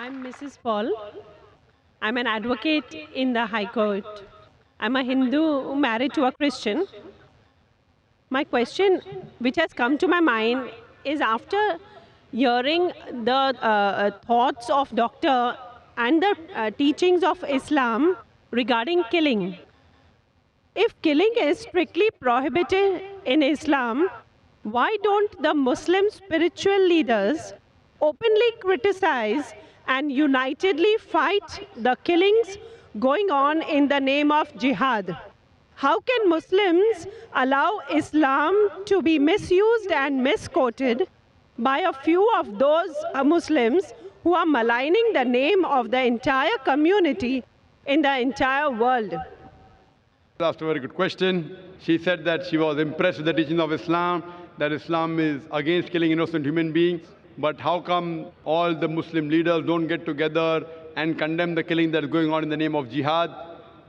I'm Mrs. Paul. I'm an advocate in the High Court. I'm a Hindu married to a Christian. My question, which has come to my mind, is after hearing the thoughts of doctor and the teachings of Islam regarding killing. If killing is strictly prohibited in Islam, why don't the Muslim spiritual leaders openly criticize and unitedly fight the killings going on in the name of jihad? How can Muslims allow Islam to be misused and misquoted by a few of those Muslims who are maligning the name of the entire community in the entire world? Asked a very good question. She said that she was impressed with the teaching of Islam, that Islam is against killing innocent human beings. But how come all the Muslim leaders don't get together and condemn the killing that is going on in the name of jihad?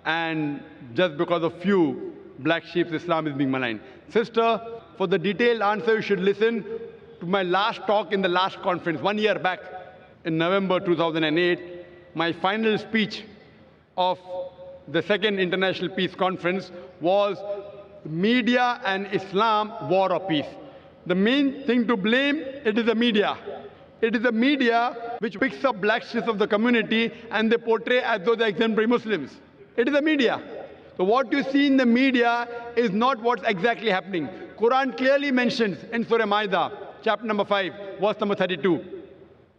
And just because of few black sheep, Islam is being maligned. Sister, for the detailed answer, you should listen to my last talk in the last conference, 1 year back in November 2008. My final speech of the second International Peace Conference was Media and Islam, War or Peace. The main thing to blame, it is the media. It is the media which picks up black sheep of the community and they portray as though they're exemplary Muslims. It is the media. So what you see in the media is not what's exactly happening. Quran clearly mentions in Surah Ma'idah, chapter number 5, verse number 32,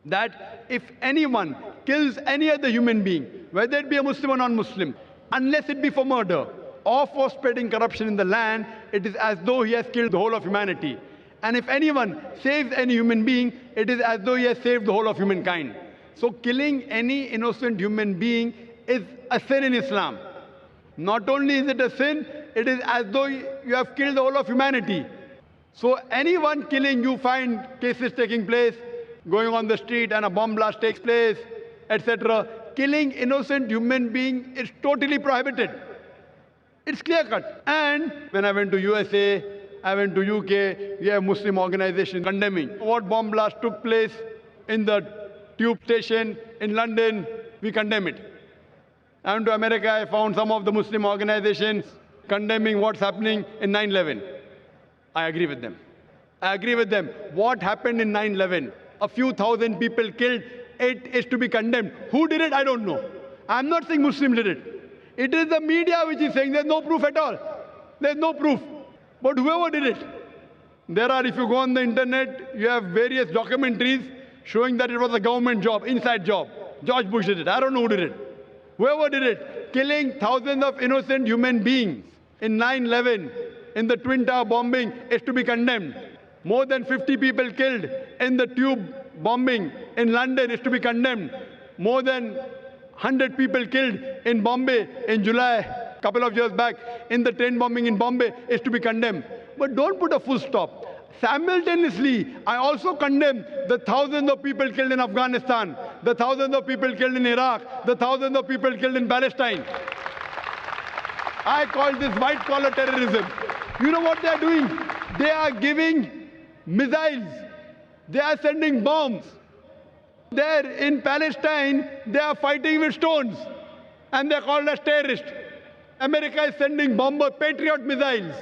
that if anyone kills any other human being, whether it be a Muslim or non-Muslim, unless it be for murder or for spreading corruption in the land, it is as though he has killed the whole of humanity. And if anyone saves any human being, it is as though he has saved the whole of humankind. So killing any innocent human being is a sin in Islam. Not only is it a sin, it is as though you have killed the whole of humanity. So anyone killing, you find cases taking place, going on the street and a bomb blast takes place, etc. Killing innocent human being is totally prohibited. It's clear cut. And when I went to USA, I went to UK, we have Muslim organizations condemning what bomb blast took place in the tube station in London. We condemn it. I went to America, I found some of the Muslim organizations condemning what's happening in 9/11. I agree with them. I agree with them. What happened in 9/11? A few thousand people killed. It is to be condemned. Who did it? I don't know. I'm not saying Muslims did it. It is the media which is saying there's no proof at all. There's no proof. But whoever did it, there are, if you go on the internet, you have various documentaries showing that it was a government job, inside job. George Bush did it. I don't know who did it. Whoever did it, killing thousands of innocent human beings in 9/11, in the Twin Tower bombing, is to be condemned. More than 50 people killed in the tube bombing in London is to be condemned. More than 100 people killed in Bombay in July, a couple of years back, in the train bombing in Bombay is to be condemned. But don't put a full stop. Simultaneously, I also condemn the thousands of people killed in Afghanistan, the thousands of people killed in Iraq, the thousands of people killed in Palestine. I call this white-collar terrorism. You know what they are doing? They are giving missiles. They are sending bombs. There in Palestine, they are fighting with stones. And they are called as terrorists. America is sending bomber Patriot missiles.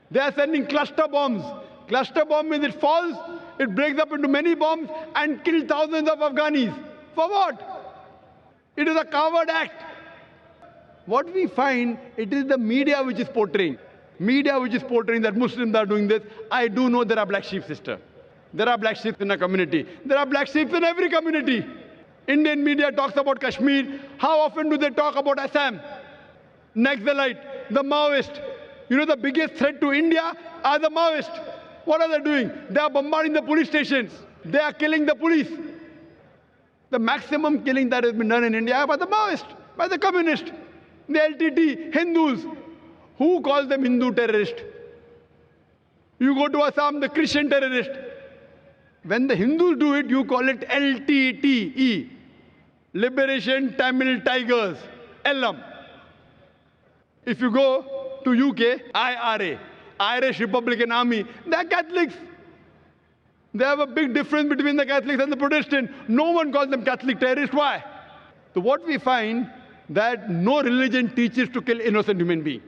They are sending cluster bombs. Cluster bomb means it falls, it breaks up into many bombs and kills thousands of Afghanis. For what? It is a coward act. What we find, it is the media which is portraying. Media which is portraying that Muslims are doing this. I do know there are black sheep, sister. There are black sheep in a community. There are black sheep in every community. Indian media talks about Kashmir. How often do they talk about Assam? Naxalite, the Maoist. You know the biggest threat to India are the Maoists. What are they doing? They are bombarding the police stations. They are killing the police. The maximum killing that has been done in India by the Maoists, by the communists, the LTT, Hindus. Who calls them Hindu terrorists? You go to Assam, the Christian terrorist. When the Hindus do it, you call it LTTE, Liberation Tamil Tigers, LM. If you go to UK, IRA, Irish Republican Army, they are Catholics. They have a big difference between the Catholics and the Protestant. No one calls them Catholic terrorists. Why? So what we find that no religion teaches to kill innocent human beings.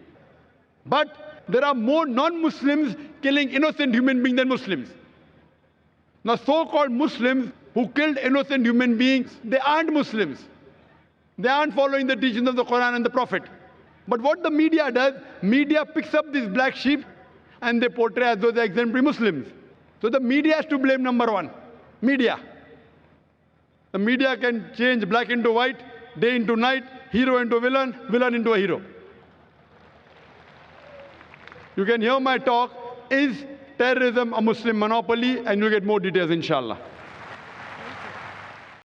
But there are more non-Muslims killing innocent human beings than Muslims. Now so-called Muslims who killed innocent human beings, they aren't Muslims. They aren't following the teachings of the Quran and the Prophet. But what the media does, media picks up these black sheep and they portray as though they're exemplary Muslims. So the media has to blame, number one. Media. The media can change black into white, day into night, hero into villain, villain into a hero. You can hear my talk, Is Terrorism a Muslim Monopoly? And you'll get more details, inshallah.